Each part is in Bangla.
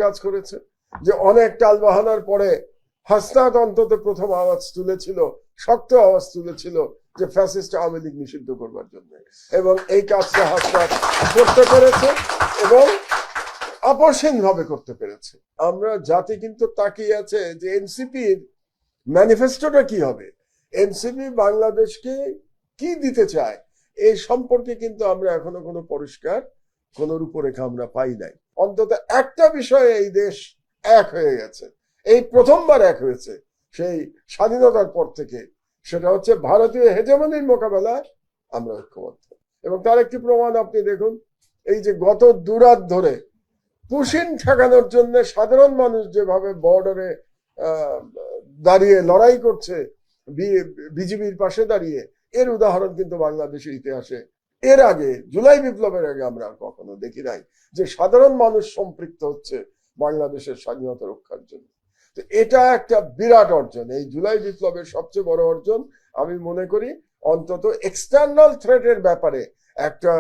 কাজ করেছে, যে অনেক টালবাহানার পরে হাসনাত অন্তত প্রথম আওয়াজ তুলেছিল, শক্ত আওয়াজ তুলেছিল যে ফ্যাসিস্ট আওয়ামী লীগ নিষিদ্ধ করবার জন্য, এবং এই কাজটা হাসনাত করতে পেরেছে এবং আপসহীন ভাবে করতে পেরেছে। আমরা জাতি কিন্তু তাকিয়ে আছে যে এনসিপির ম্যানিফেস্টোটা কি হবে, এনসিপি বাংলাদেশকে কি দিতে চায়, এই সম্পর্কে কিন্তু আমরা এখনো কোনো পরিষ্কার কোন রূপরেখা আমরা পাই নাই। অন্তত একটা বিষয়ে এই দেশ এক হয়ে গেছে, এই প্রথমবার এক হয়েছে সেই স্বাধীনতার পর থেকে, সেটা হচ্ছে ভারতীয় হেজেমনির মোকাবেলায় আমরা ঐক্যবদ্ধ। এবং তার একটি প্রমাণ আপনি দেখুন, এই যে গত দুরাত ধরে পুশিন ঠেকানোর জন্য সাধারণ মানুষ যেভাবে বর্ডারে দাঁড়িয়ে লড়াই করছে বিজিবির পাশে দাঁড়িয়ে, এর উদাহরণ কিন্তু বাংলাদেশের ইতিহাসে এর আগে, জুলাই বিপ্লবের আগে আমরা কখনো দেখি নাই যে সাধারণ মানুষ সম্পৃক্ত হচ্ছে বাংলাদেশের স্বাধীনতা রক্ষার জন্য। তো এটা একটা বিরাট অর্জন, এই জুলাই বিপ্লবের সবচেয়ে বড় অর্জন আমি মনে করি। অন্তত এক্সটার্নাল থ্রেটের ব্যাপারে একটা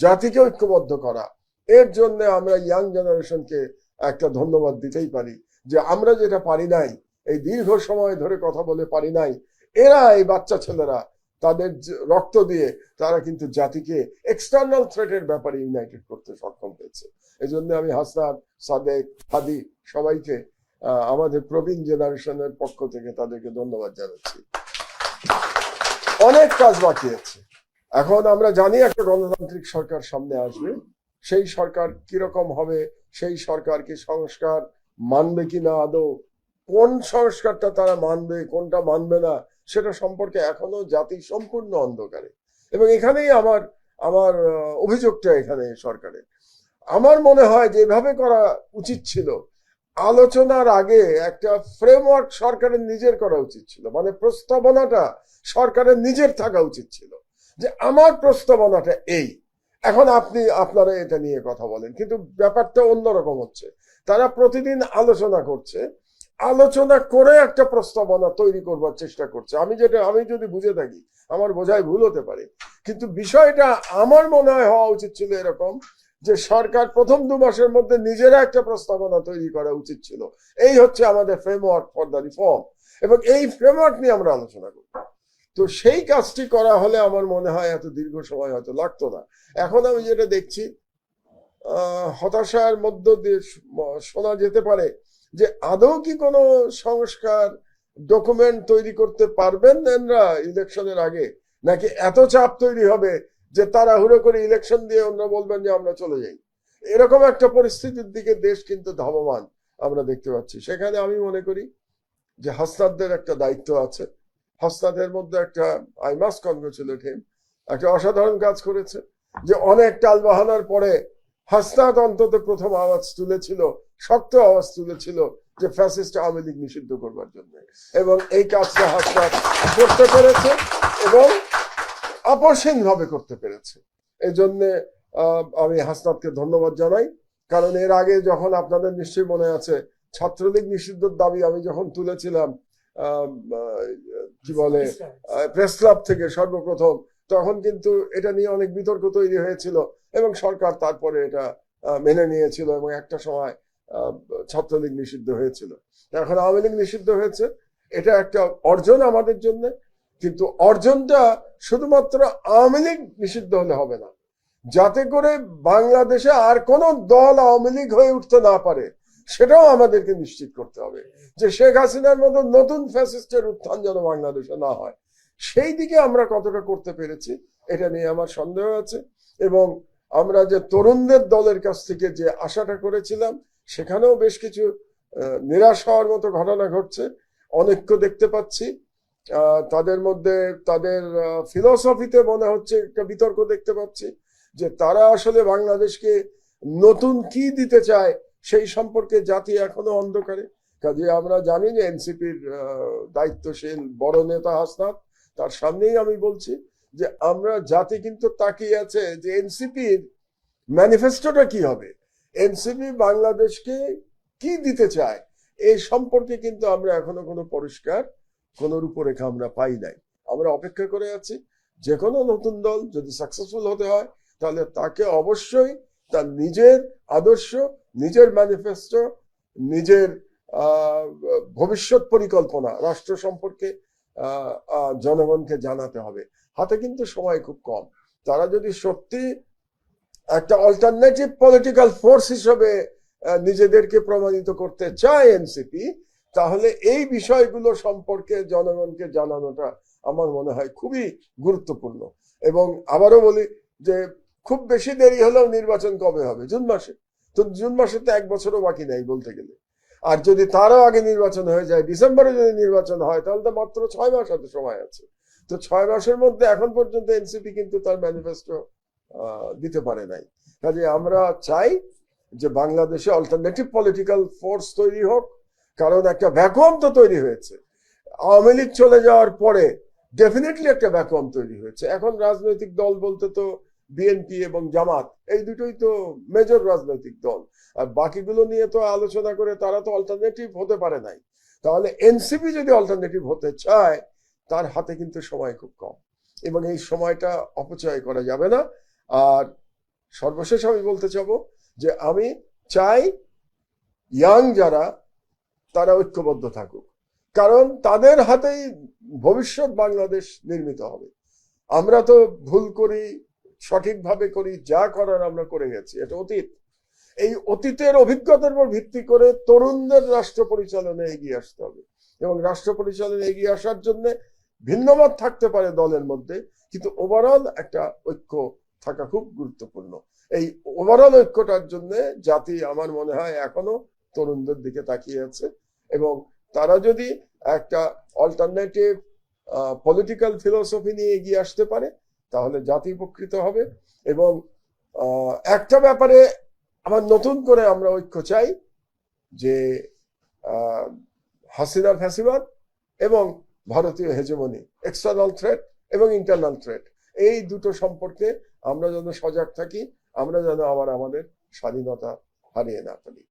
জাতিকে ঐক্যবদ্ধ করা, এর জন্য আমরা ইয়াং জেনারেশনকে একটা ধন্যবাদ দিতেই পারি, যে আমরা যেটা পারি নাই, এই দীর্ঘ সময় ধরে কথা বলে পারি নাই, এরা এই বাচ্চা ছেলেরা তাদের রক্ত দিয়ে তারা কিন্তু জাতিকে এক্সটার্নাল থ্রেটের ব্যাপারে ইউনাইটেড করতে সক্ষম হয়েছে। এই জন্য আমি হাসনাত, সাদেক, হাদি সবাইকে আমাদের প্রবীণ জেনারেশনের পক্ষ থেকে তাদেরকে ধন্যবাদ জানাচ্ছি। অনেক কাজ বাকি আছে। এখন আমরা জানি একটা গণতান্ত্রিক সরকার সামনে আসবে, সেই সরকার কিরকম হবে, সেই সরকার কি সংস্কার মানবে কিনা, আদৌ কোন সংস্কারটা তারা মানবে, কোনটা মানবে না, সেটা সম্পর্কে এখনো জাতি সম্পূর্ণ অন্ধকারে। এবং এখানেই আমার আমার অভিযোগটা এখানে সরকারের, আমার মনে হয় যেভাবে করা উচিত ছিল, আলোচনার আগে একটা ফ্রেমওয়ার্ক সরকারের নিজের করা উচিত ছিল, মানে প্রস্তাবনাটা সরকারের নিজের থাকা উচিত ছিল, যে আমার প্রস্তাবনাটা এই, এখন আপনারা এটা নিয়ে কথা বলেন। কিন্তু ব্যাপারটা অন্যরকম হচ্ছে, তারা প্রতিদিন আলোচনা করছে, আলোচনা করে একটা প্রস্তাবনা তৈরি করবার চেষ্টা করছে। আমি যদি বুঝে থাকি, আমার বোঝায় ভুল হতে পারে, কিন্তু বিষয়টা আমার মনে হয় হওয়া উচিত ছিল এরকম, যে সরকার প্রথম 2 মাসের মধ্যে নিজেরা একটা প্রস্তাবনা তৈরি করা উচিত ছিল, এই হচ্ছে আমাদের ফ্রেমওয়ার্ক ফর দ্য রিফর্ম, এবং এই ফ্রেমওয়ার্ক নিয়ে আমরা আলোচনা করব। তো সেই কাজটি করা হলে আমার মনে হয় এত দীর্ঘ সময় হয়তো লাগতো না। এখন আমি যেটা দেখছি, হতাশার মধ্য দিয়ে শোনা যেতে পারে যে আদৌ কি কোনো সংস্কার ডকুমেন্ট তৈরি করতে পারবেন এনরা ইলেকশনের আগে, নাকি এত চাপ তৈরি হবে যে তাড়াহুড়ো করে ইলেকশন দিয়ে ওনারা বলবেন যে আমরা চলে যাই। এরকম একটা পরিস্থিতির দিকে দেশ কিন্তু ধাবমান আমরা দেখতে পাচ্ছি। সেখানে আমি মনে করি যে হাসনাতদের একটা দায়িত্ব আছে। হাসনাতের মধ্যে একটা, আই মাস্ট কনগ্রাচুলেট হিম, একটা অসাধারণ কাজ করেছে, যে অনেক টালবাহানার পরে হাসনাত অন্তত প্রথম আওয়াজ তুলেছিল, শক্ত আওয়াজ তুলেছিল যে ফ্যাসিস্ট আওয়ামী লীগ নিষিদ্ধ করবার জন্য, এবং এই কাজটা হাসনাত করতে পেরেছে এবং আপসহীন ভাবে করতে পেরেছে। এই জন্য আমি হাসনাতকে ধন্যবাদ জানাই। কারণ এর আগে যখন, আপনাদের নিশ্চয়ই মনে আছে, ছাত্রলীগ নিষিদ্ধের দাবি আমি যখন তুলেছিলাম কি বলে প্রেস ক্লাব থেকে সর্বপ্রথম, তখন কিন্তু এটা নিয়ে অনেক বিতর্ক তৈরি হয়েছিল, এবং সরকার তারপরে এটা মেনে নিয়েছিল, এবং একটা সময় ছাত্রলীগ নিষিদ্ধ হয়েছিল। এখন আওয়ামী লীগ নিষিদ্ধ হয়েছে, এটা একটা অর্জন আমাদের জন্য। কিন্তু অর্জনটা শুধুমাত্র আওয়ামী লীগ নিষিদ্ধ হলে হবে না, যাতে করে বাংলাদেশে আর কোন দল আওয়ামী লীগ হয়ে উঠতে না পারে, সেটাও আমাদেরকে নিশ্চিত করতে হবে, যে শেখ হাসিনার মতো নতুন ফ্যাসিস্টের উত্থান যেন বাংলাদেশে না হয়। সেই দিকে আমরা কতটা করতে পেরেছি এটা নিয়ে আমার সন্দেহ আছে। এবং আমরা যে তরুণদের দলের কাছ থেকে যে আশাটা করেছিলাম, সেখানেও বেশ কিছু নিরাশ হওয়ার মতো ঘটনা ঘটছে। অনৈক্য দেখতে পাচ্ছি তাদের মধ্যে, তাদের ফিলোসফিতে মনে হচ্ছে একটা বিতর্ক দেখতে পাচ্ছি, যে তারা আসলে বাংলাদেশকে নতুন কি দিতে চায় সেই সম্পর্কে জাতি এখনো অন্ধকারে। কাজে আমরা জানি যে এনসিপির দায়িত্বশীল বড় নেতা হাসনাত, তার সামনেই আমি বলছি যে আমরা জাতি কিন্তু তাকিয়ে আছে যে এনসিপির ম্যানিফেস্টোটা কি হবে, এনসিপি বাংলাদেশকে কি দিতে চায়, এই সম্পর্কে কিন্তু আমরা এখনো কোনো পরিষ্কার কোন রূপরেখা আমরা পাই নাই। আমরা অপেক্ষা করে আছি, যে কোনো নতুন দল যদি সাকসেসফুল হতে হয়, তাহলে তাকে অবশ্যই তার নিজের আদর্শ, নিজের ম্যানিফেস্টো নিজের ভবিষ্যৎ পরিকল্পনা রাষ্ট্র সম্পর্কে জনগণকে জানাতে হবে। হাতে কিন্তু সময় খুব কম। তারা যদি সত্যি একটা অল্টারনেটিভ পলিটিক্যাল ফোর্স হিসেবে নিজেদেরকে প্রমাণিত করতে চায় এনসিপি, তাহলে এই বিষয়গুলো সম্পর্কে জনগণকে জানানোটা আমার মনে হয় খুবই গুরুত্বপূর্ণ। এবং আবারও বলি যে খুব বেশি দেরি হলেও নির্বাচন কবে হবে? জুন মাসে। তো জুন মাসে তো 1 বছরও বাকি নাই বলতে গেলে। আর যদি তারও আগে নির্বাচন হয়ে যায়, ডিসেম্বরে যদি নির্বাচন হয়, তাহলে তো মাত্র 6 মাস হাতে সময় আছে। তো 6 মাসের মধ্যে এখন পর্যন্ত এনসিপি কিন্তু তার ম্যানিফেস্টো দিতে পারে নাই। কাজে আমরা চাই যে বাংলাদেশে অল্টারনেটিভ পলিটিক্যাল ফোর্স তৈরি হোক, কারণ একটা ভ্যাকুয়াম তো তৈরি হয়েছে। আওয়ামী লীগ চলে যাওয়ার পরে ডেফিনেটলি একটা ভ্যাকুয়াম তৈরি হয়েছে। এখন রাজনৈতিক দল বলতে তো বিএনপি এবং জামাত, এই দুটোই তো মেজর রাজনৈতিক দল। আর বাকিগুলো নিয়ে তো আলোচনা করে তারা তো অল্টারনেটিভ হতে পারে নাই। তাহলে এনসিপি যদি অল্টারনেটিভ হতে চায়, তার হাতে কিন্তু সময় খুব কম, এবং এই সময়টা অপচয় করা যাবে না। আর সর্বশেষ আমি বলতে চাবো যে আমি চাই ইয়াং যারা, তারা ঐক্যবদ্ধ থাকুক, কারণ তাদের হাতেই ভবিষ্যৎ বাংলাদেশ নির্মিত হবে। আমরা তো ভুল করি, সঠিকভাবে করি, যা করার আমরা করে গেছি, এটা অতীত। এই অতীতের অভিজ্ঞতার উপর ভিত্তি করে তরুণদের রাষ্ট্র পরিচালনায় এগিয়ে আসতে হবে। এবং রাষ্ট্র পরিচালনায় এগিয়ে আসার জন্য ভিন্নমত থাকতে পারে দলের মধ্যে, কিন্তু ওভারঅল একটা ঐক্য থাকা খুব গুরুত্বপূর্ণ। এই ওভারঅল ঐক্যটার জন্য জাতি আমার মনে হয় এখনো তরুণদের দিকে তাকিয়ে আছে, এবং তারা যদি একটা অল্টারনেটিভ পলিটিক্যাল ফিলোসফি নিয়ে এগিয়ে আসতে পারে, তাহলে জাতি উপকৃত হবে। এবং একটা ব্যাপারে আমার নতুন করে আমরা ঐক্য চাই, যে হাসিনার ফ্যাসিবাদ এবং ভারতীয় হেজেমনি, এক্সটার্নাল থ্রেট এবং ইন্টারনাল থ্রেট, এই দুটো সম্পর্কে আমরা যেন সজাগ থাকি, আমরা যেন আবার আমাদের স্বাধীনতা হারিয়ে না ফেলি।